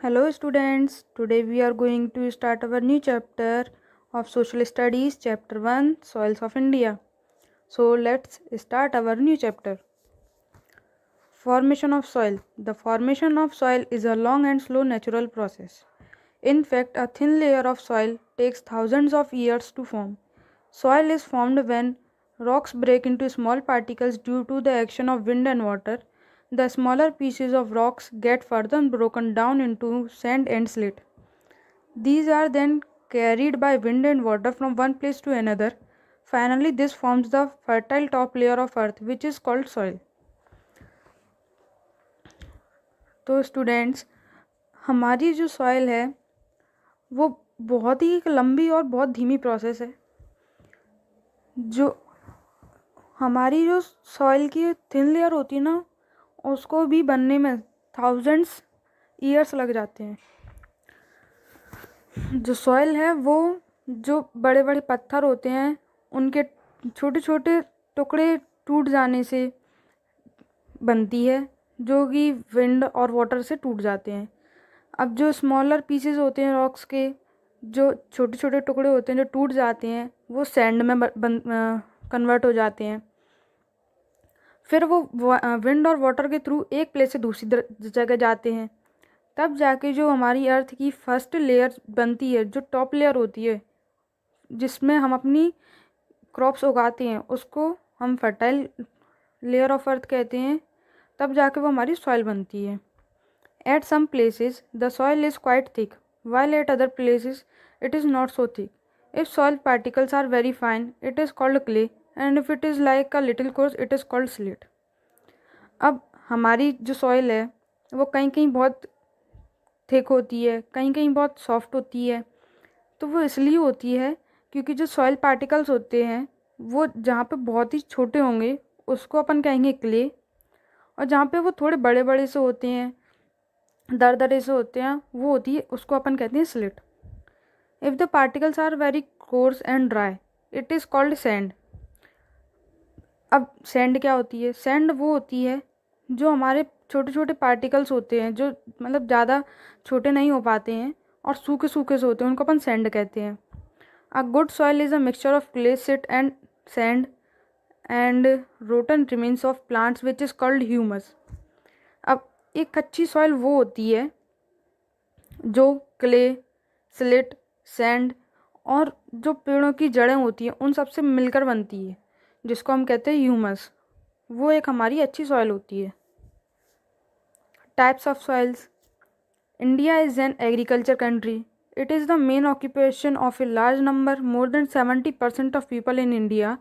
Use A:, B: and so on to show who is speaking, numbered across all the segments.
A: Hello students, today we are going to start our new chapter of Social Studies, Chapter 1, Soils of India. So let's start our new chapter. Formation of soil. The formation of soil is a long and slow natural process. In fact, a thin layer of soil takes thousands of years to form. Soil is formed when rocks break into small particles due to the action of wind and water. The smaller pieces of rocks get further broken down into sand and slate. These are then carried by wind and water from one place to another. Finally, this forms the fertile top layer of earth, which is called soil. तो students, हमारी जो soil है वो बहुत ही एक लंबी और बहुत धीमी प्रोसेस है। जो हमारी जो सॉइल की थिन लेयर होती है ना, उसको भी बनने में थाउजेंड्स ईयर्स लग जाते हैं। जो सॉइल है वो जो बड़े बड़े पत्थर होते हैं उनके छोटे छोटे टुकड़े टूट जाने से बनती है, जो कि विंड और वाटर से टूट जाते हैं। अब जो स्मॉलर पीसेस होते हैं रॉक्स के, जो छोटे छोटे टुकड़े होते हैं जो टूट जाते हैं, वो सैंड में कन्वर्ट हो जाते हैं। फिर वो विंड और वाटर के थ्रू एक प्लेस से दूसरी जगह जाते हैं। तब जाके जो हमारी अर्थ की फर्स्ट लेयर बनती है, जो टॉप लेयर होती है जिसमें हम अपनी क्रॉप्स उगाते हैं, उसको हम फर्टाइल लेयर ऑफ अर्थ कहते हैं। तब जाके वो हमारी सॉइल बनती है। At some places the soil is quite thick while at other places it is not so thick. If soil particles are very fine, it is called clay, and if it is like a little coarse, it is called slate. अब हमारी जो soil है वो कहीं कहीं बहुत thick होती है, कहीं कहीं बहुत सॉफ्ट होती है। तो वो इसलिए होती है क्योंकि जो सॉइल पार्टिकल्स होते हैं वो जहाँ पे बहुत ही छोटे होंगे उसको अपन कहेंगे क्ले, और जहाँ पे वो थोड़े बड़े बड़े से होते हैं, दरदरे से होते हैं, वो होती है उसको अपन कहते हैं silt. If the particles are very coarse and dry, it is called sand. अब सैंड क्या होती है? सैंड वो होती है जो हमारे छोटे छोटे पार्टिकल्स होते हैं, जो मतलब ज़्यादा छोटे नहीं हो पाते हैं और सूखे सूखे से होते हैं, उनको अपन सैंड कहते हैं। A good soil is a mixture of clay, sit and sand and rotten remains of plants which is called humus. अब एक अच्छी सॉइल वो होती है जो क्ले, स्लिट, सैंड और जो पेड़ों की जड़ें होती हैं उन सब से मिलकर बनती है, जिसको हम कहते हैं ह्यूमस। वो एक हमारी अच्छी सॉइल होती है। Types of soils. India is an agriculture country. It is the main occupation of a large number, more than 70% of people in India.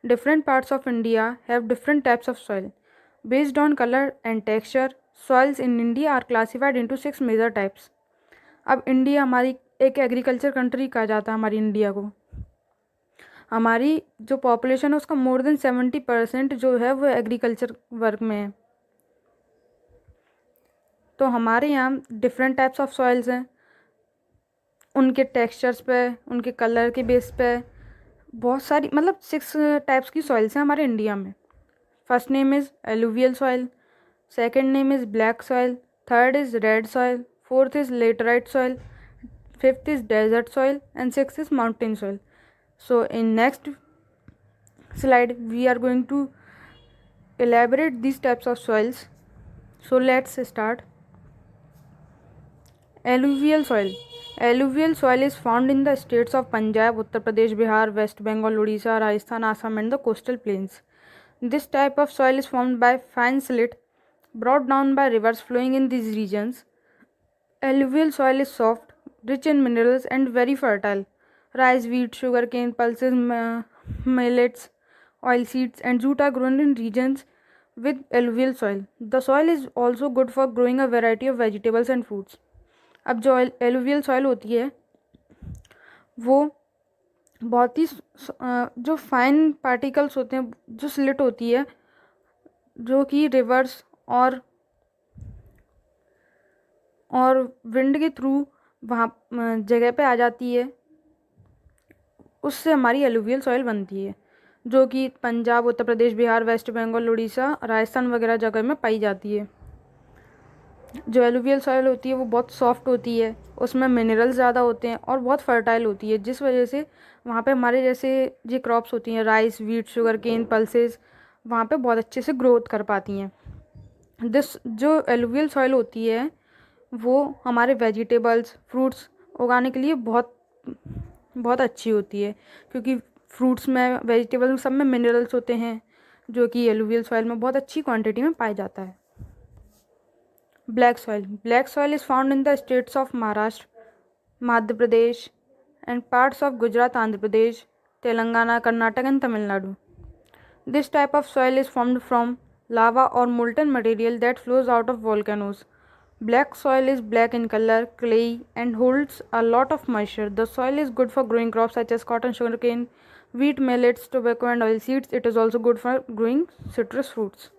A: Different parts of India have different types of soil. Based on color and texture, soils in India are classified into 6 major types. अब India हमारी एक agriculture country कहा जाता है। हमारी India को, हमारी जो पॉपुलेशन है उसका मोर देन 70% जो है वो एग्रीकल्चर वर्क में है। तो हमारे यहाँ डिफरेंट टाइप्स ऑफ सॉइल्स हैं, उनके टेक्सचर्स पे, उनके कलर के बेस पे बहुत सारी, मतलब 6 टाइप्स की सॉइल्स हैं हमारे इंडिया में। First name is alluvial soil, second name is black soil, third is red soil, fourth is laterite soil, fifth is desert soil and sixth is mountain soil. So in next slide we are going to elaborate these types of soils. So let's start. Alluvial soil. Alluvial soil is found in the states of Punjab, Uttar Pradesh, Bihar, West Bengal, Odisha, Rajasthan, Assam and the coastal plains. This type of soil is formed by fine silt brought down by rivers flowing in these regions. Alluvial soil is soft, rich in minerals and very fertile. Rice, wheat, sugarcane, pulses, millets, oilseeds and jute are grown in regions with alluvial soil. The soil is also good for growing a variety of vegetables and fruits. अब जो alluvial soil होती है वो बहुत ही जो fine particles होते हैं, जो स्लिट होती है, जो कि रिवर्स और विंड के थ्रू वहाँ जगह पे आ जाती है, उससे हमारी एलुवियल सॉइल बनती है, जो कि पंजाब, उत्तर प्रदेश, बिहार, वेस्ट बंगाल, उड़ीसा, राजस्थान वगैरह जगह में पाई जाती है. जो एलुवियल सॉइल होती है वो बहुत सॉफ्ट होती है, उसमें मिनरल्स ज़्यादा होते हैं और बहुत फर्टाइल होती है, जिस वजह से वहाँ पे हमारे जैसे ये क्रॉप्स होती हैं rice, wheat, sugarcane, pulses, वहाँ पे बहुत अच्छे से ग्रोथ कर पाती हैं। दिस जो एलुवियल सॉइल होती है वो हमारे वेजिटेबल्स, फ्रूट्स उगाने के लिए बहुत बहुत अच्छी होती है, क्योंकि फ्रूट्स में, वेजिटेबल्स में, सब में मिनरल्स होते हैं जो कि एलुवियल सॉइल में बहुत अच्छी क्वांटिटी में पाया जाता है। Black soil, black soil is found in the states of Maharashtra, Madhya Pradesh and parts of Gujarat, Andhra Pradesh, Telangana, Karnataka and Tamil Nadu. This type of soil is formed from lava or molten material that flows out of volcanoes. Black soil is black in color, clayey, and holds a lot of moisture. The soil is good for growing crops such as cotton, sugarcane, wheat, millets, tobacco, and oilseeds. It is also good for growing citrus fruits.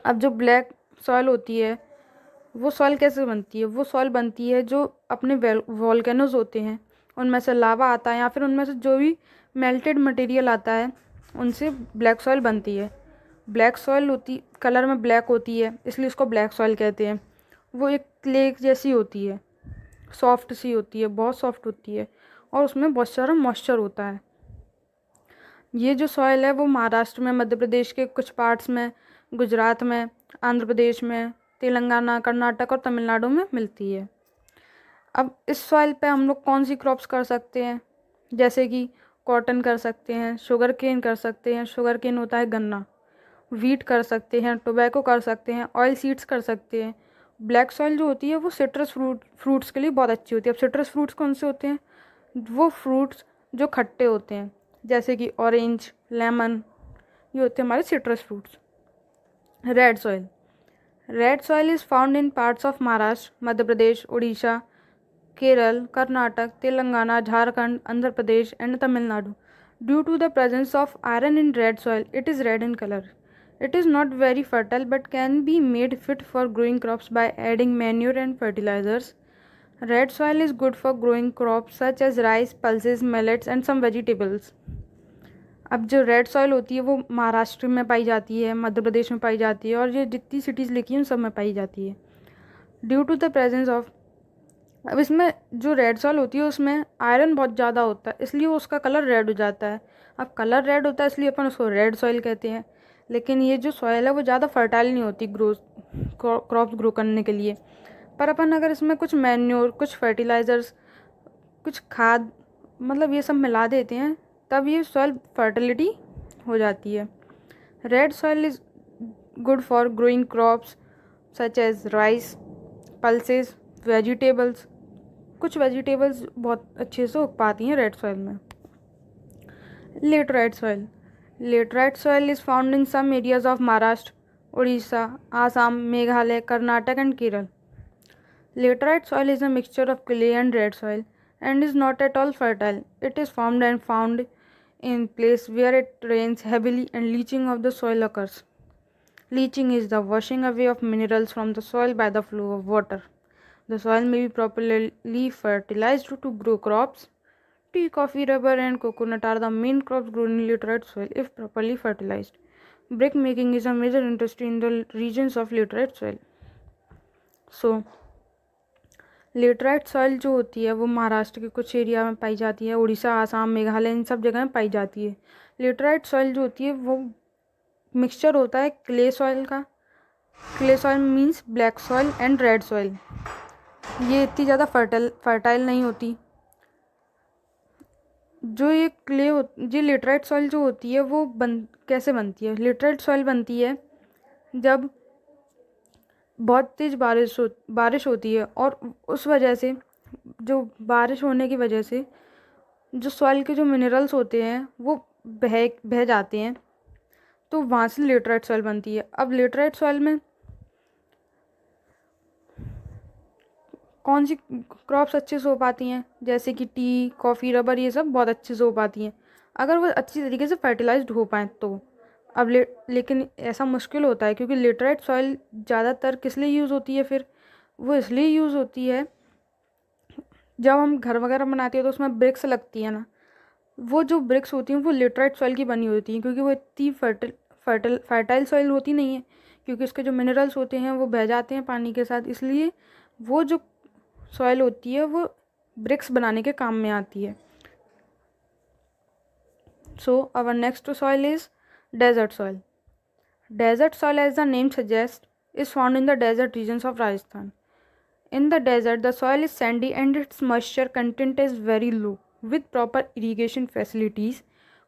A: अब जो black soil होती है वो soil कैसे बनती है? वो soil बनती है जो अपने वॉल्केनोज होते हैं उनमें से लावा आता है या फिर उनमें से जो भी मेल्टेड मटेरियल आता है उनसे ब्लैक सॉइल बनती है। ब्लैक सॉइल होती, कलर में ब्लैक होती है इसलिए उसको ब्लैक सॉइल कहते हैं। वो एक क्ले जैसी होती है, सॉफ्ट सी होती है, बहुत सॉफ्ट होती है और उसमें बहुत सारा मॉइस्चर होता है। ये जो सॉइल है वो महाराष्ट्र में, मध्य प्रदेश के कुछ पार्ट्स में, गुजरात में, आंध्र प्रदेश में, तेलंगाना, कर्नाटक और तमिलनाडु में मिलती है। अब इस सॉइल पे हम लोग कौन सी क्रॉप्स कर सकते हैं? जैसे कि कॉटन कर सकते हैं, शुगर केन कर सकते हैं, शुगर केन होता है गन्ना, वीट कर सकते हैं, टोबैको कर सकते हैं, ऑयल सीड्स कर सकते हैं। ब्लैक सॉइल जो होती है वो सिट्रस फ्रूट्स के लिए बहुत अच्छी होती है। अब सिट्रस फ्रूट्स कौन से होते हैं? वो फ्रूट्स जो खट्टे होते हैं, जैसे कि ऑरेंज, लेमन, ये होते हैं हमारे citrus fruits. Red soil, red soil is found in parts of Maharashtra, Madhya Pradesh, Orissa, Kerala, Karnataka, Telangana, Jharkhand, Andhra Pradesh and Tamil Nadu. Due to the presence of iron in red soil, it is red in color. It is not very fertile but can be made fit for growing crops by adding manure and fertilizers. Red soil is good for growing crops such as rice, pulses, millets and some vegetables. अब जो red soil होती है वो महाराष्ट्र में पाई जाती है, मध्य प्रदेश में पाई जाती है और ये जितनी सिटीज़ लिखी हैं उन सब में पाई जाती है। Due to the presence of, अब इसमें जो रेड सॉइल होती है उसमें आयरन बहुत ज़्यादा होता है इसलिए उसका कलर रेड हो जाता है। अब कलर रेड होता है इसलिए अपन उसको रेड सॉइल कहते हैं। लेकिन ये जो सॉइल है वो ज़्यादा फर्टाइल नहीं होती क्रॉप्स ग्रो करने के लिए। पर अपन अगर इसमें कुछ मैन्योर, कुछ फर्टिलाइज़र्स, कुछ खाद, मतलब ये सब मिला देते हैं तब ये सॉइल फर्टिलिटी हो जाती है। Red soil is good for growing crops such as rice, pulses, vegetables. कुछ वेजिटेबल्स बहुत अच्छे से उग पाती हैं रेड सॉइल में। Laterite soil, laterite soil is found in some areas of Maharashtra, Orissa, Assam, Meghalaya, Karnataka and Kerala. Laterite soil is a mixture of clay and red soil and is not at all fertile. It is formed and found in place where it rains heavily and leaching of the soil occurs. Leaching is the washing away of minerals from the soil by the flow of water. The soil may be properly fertilized to grow crops. Tea, coffee, rubber and coconut are the main crops grown in laterite soil if properly fertilized. Brick making is a major industry in the regions of laterite soil. So, laterite soil जो होती है वो महाराष्ट्र के कुछ area में पाई जाती है, उड़ीसा, आसाम, मेघालय इन सब जगह में पाई जाती है। लेटराइट सॉइल जो होती है वो मिक्सचर होता है क्ले सॉइल का। Clay soil means black soil and red soil. ये इतनी ज़्यादा फर्टाइल नहीं होती। जो ये ये लेटराइट सॉइल जो होती है वो कैसे बनती है? लेटराइट सॉइल बनती है जब बहुत तेज़ बारिश होती है और उस वजह से, जो बारिश होने की वजह से जो सॉइल के जो मिनरल्स होते हैं वो बह जाते हैं, तो वहाँ से लेटराइट सॉइल बनती है। अब लेटराइट सॉइल में कौन सी क्रॉप्स अच्छे से हो पाती हैं? जैसे कि टी, कॉफ़ी, रबर, ये सब बहुत अच्छे से हो पाती हैं अगर वो अच्छी तरीके से फर्टिलाइज्ड हो पाएँ तो। अब लेकिन ऐसा मुश्किल होता है क्योंकि लेटराइट सॉइल ज़्यादातर किस लिए यूज़ होती है? फिर वो इसलिए यूज़ होती है जब हम घर वगैरह बनाते हैं तो उसमें ब्रिक्स लगती है ना, वो जो ब्रिक्स होती हैं वो लेटराइट सॉइल की बनी होती हैं क्योंकि वो इतनी फर्टाइल सॉइल होती नहीं है क्योंकि उसके जो मिनरल्स होते हैं वो बह जाते हैं पानी के साथ, इसलिए वो जो सॉइल होती है वो ब्रिक्स बनाने के काम में आती है। So our next soil is desert soil. Desert soil, as the name suggests, is found in the desert regions of Rajasthan. In the desert, the soil is sandy and its moisture content is very low. With proper irrigation facilities,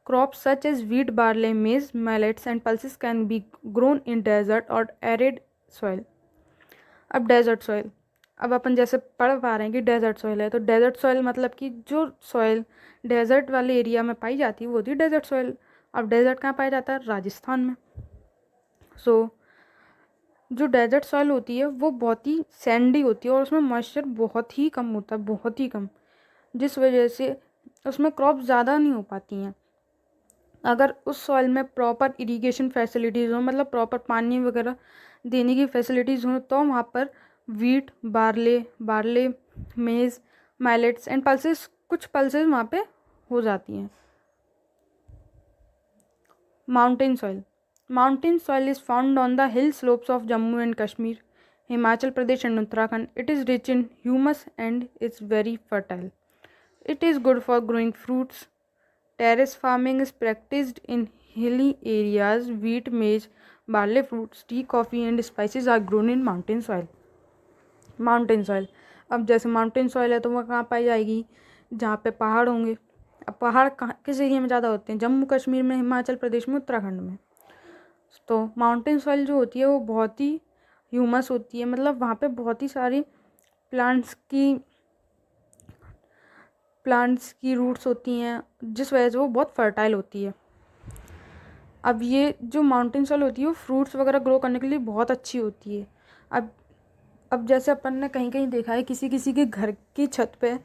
A: crops such as wheat, barley, maize, millets, and pulses can be grown in desert or arid soil. अब desert soil, अब अपन जैसे पढ़ पा रहे हैं कि desert soil है, तो डेजर्ट सॉइल मतलब कि जो सॉइल डेजर्ट वाले एरिया में पाई जाती है वो होती है डेजर्ट सॉइल। अब डेजर्ट कहाँ पाया जाता है? राजस्थान में। जो डेजर्ट सॉइल होती है वो बहुत ही सैंडी होती है और उसमें मॉइस्चर बहुत ही कम होता है, बहुत ही कम, जिस वजह से उसमें क्रॉप ज़्यादा नहीं हो पाती हैं। अगर उस सॉइल में प्रॉपर इरिगेशन फैसिलिटीज़ हो, मतलब प्रॉपर पानी वगैरह देने की फैसिलिटीज़ हो, तो वहाँ पर वीट, बार्ले, मेज़, माइलेट्स एंड पल्सेस, कुछ पल्सेस वहाँ पे हो जाती हैं। Mountain soil. Mountain soil is found on the hill slopes of Jammu and Kashmir, Himachal Pradesh and Uttarakhand. It is rich in humus and is very fertile. It is good for growing fruits. Terrace farming is practiced in hilly areas. Wheat, maize, barley, fruits, tea, coffee and spices are grown in mountain soil. Mountain soil. अब जैसे mountain soil है तो वह कहाँ पाई जाएगी? जहाँ पे पहाड़ होंगे। अब पहाड़ कहाँ, किस एरिया में ज़्यादा होते हैं? जम्मू कश्मीर में, हिमाचल प्रदेश में, उत्तराखंड में। तो माउंटेन सॉइल जो होती है वो बहुत ही ह्यूमस होती है, मतलब वहाँ पे बहुत ही सारी प्लांट्स की रूट्स होती हैं, जिस वजह से वो बहुत फर्टाइल होती है। अब ये जो माउंटेन सॉइल होती है वो फ्रूट्स वगैरह ग्रो करने के लिए बहुत अच्छी होती है। अब जैसे अपन ने कहीं कहीं देखा है किसी किसी के घर की छत पे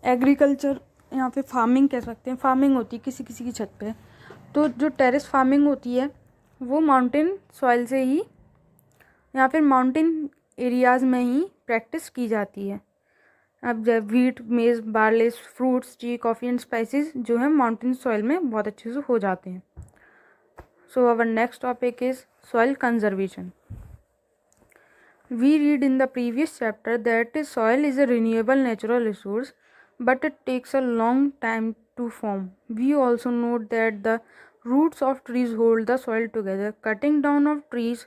A: एग्रीकल्चर, यहाँ पे फार्मिंग कह सकते हैं, फार्मिंग होती है किसी किसी की छत पे। तो जो टेरेस फार्मिंग होती है वो माउंटेन सॉइल से ही या फिर माउंटेन एरियाज़ में ही प्रैक्टिस की जाती है। अब जब वीट, मेज़, barley, fruits, T, coffee and spices जो है माउंटेन सॉइल में बहुत अच्छे से हो जाते हैं। So our next topic is soil conservation. We read in the previous chapter that soil is a renewable natural resource, but it takes a long time to form. We also note that the roots of trees hold the soil together. Cutting down of trees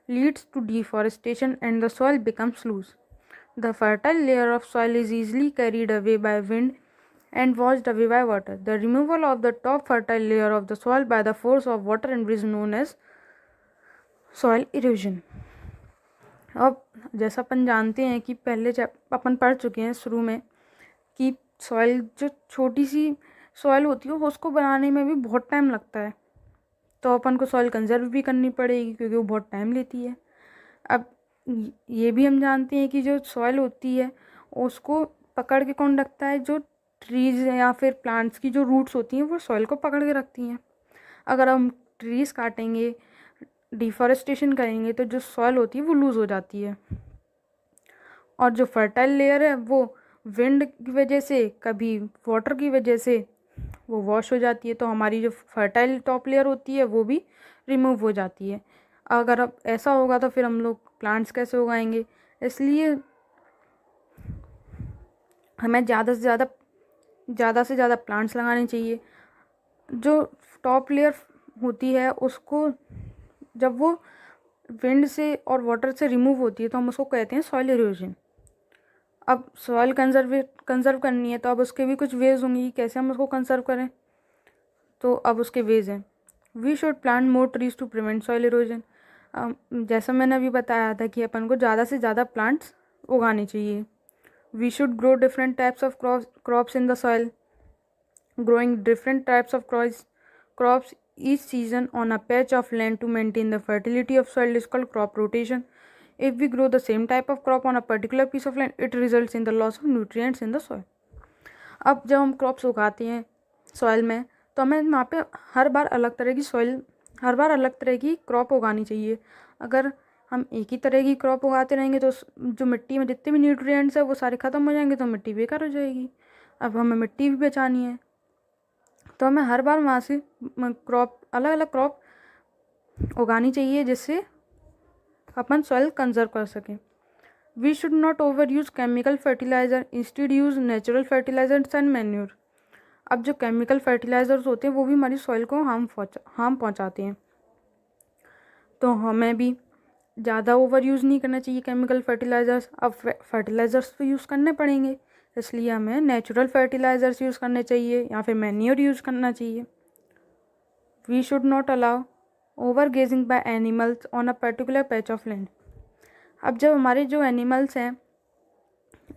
A: leads to deforestation and the soil becomes loose. The fertile layer of soil is easily carried away by wind and washed away by water. The removal of the top fertile layer of the soil by the force of water and is known as soil erosion. अब जैसा अपन जानते हैं कि पहले अपन पढ़ चुके हैं शुरू में कि सॉइल जो छोटी सी सॉइल होती है उसको बनाने में भी बहुत टाइम लगता है, तो अपन को सॉइल कंजर्व भी करनी पड़ेगी क्योंकि वो बहुत टाइम लेती है। अब ये भी हम जानते हैं कि जो सॉइल होती है उसको पकड़ के कौन रखता है? जो ट्रीज़ या फिर प्लांट्स की जो रूट्स होती हैं वो सॉइल को पकड़ के रखती हैं। अगर हम ट्रीज़ काटेंगे, डिफॉरेस्टेशन करेंगे, तो जो सॉइल होती है वो लूज़ हो जाती है और जो फर्टाइल लेयर है वो विंड की वजह से, कभी वाटर की वजह से वो वॉश हो जाती है, तो हमारी जो फर्टाइल टॉप लेयर होती है वो भी रिमूव हो जाती है। अगर अब ऐसा होगा तो फिर हम लोग प्लांट्स कैसे उगाएंगे? इसलिए हमें ज़्यादा से ज़्यादा प्लांट्स लगाने चाहिए। जो टॉप लेयर होती है उसको जब वो विंड से और वाटर से रिमूव होती है तो हम उसको कहते हैं सॉइल इरोजन। अब सॉइल कंजर्व करनी है तो अब उसके भी कुछ वेज होंगी, कैसे हम उसको कंजर्व करें। तो अब उसके वेज हैं, we should plant more trees to prevent soil erosion. जैसा मैंने अभी बताया था कि अपन को ज़्यादा से ज़्यादा प्लांट्स उगाने चाहिए। We should grow different types of crops in the soil. Growing different types of crops each season on a patch of land to maintain the fertility of soil is called crop rotation. If we grow the same type of crop on a particular piece of land, it results in the loss of nutrients in the soil. अब जब हम crops उगाते हैं soil में तो हमें वहाँ पे हर बार अलग तरह की क्रॉप उगानी चाहिए। अगर हम एक ही तरह की क्रॉप उगाते रहेंगे तो जो मिट्टी में जितने भी न्यूट्रिएंट्स है वो सारे ख़त्म हो जाएंगे, तो मिट्टी बेकार हो जाएगी। अब हमें मिट्टी भी बचानी है तो हमें हर बार वहाँ से क्रॉप अलग अलग क्रॉप उगानी चाहिए जिससे अपन सॉइल कंजर्व कर सकें। We should not overuse chemical fertiliser, instead use natural fertilisers and manure. अब जो केमिकल फर्टिलाइज़र्स होते हैं वो भी हमारी सॉइल को हार्म पहुंचाते हैं, तो हमें भी ज़्यादा ओवर यूज़ नहीं करना चाहिए केमिकल फर्टिलाइज़र्स। अब फर्टिलाइज़र्स तो यूज़ करने पड़ेंगे, इसलिए हमें नेचुरल फर्टिलाइज़र्स यूज़ करने चाहिए या फिर मैन्योर यूज़ करना चाहिए। We should not allow overgrazing by animals on a particular patch of land. अब जब हमारे जो एनिमल्स हैं,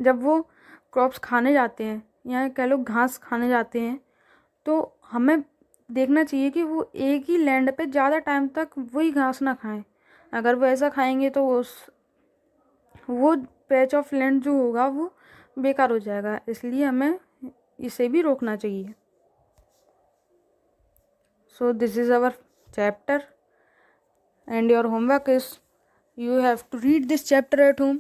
A: जब वो क्रॉप्स खाने जाते हैं या कह लो घास खाने जाते हैं, तो हमें देखना चाहिए कि वो एक ही लैंड पे ज़्यादा टाइम तक वही घास ना खाएं। अगर वो ऐसा खाएंगे तो वो पैच ऑफ लैंड जो होगा वो बेकार हो जाएगा, इसलिए हमें इसे भी रोकना चाहिए। So this is our chapter and your homework is you have to read this chapter at home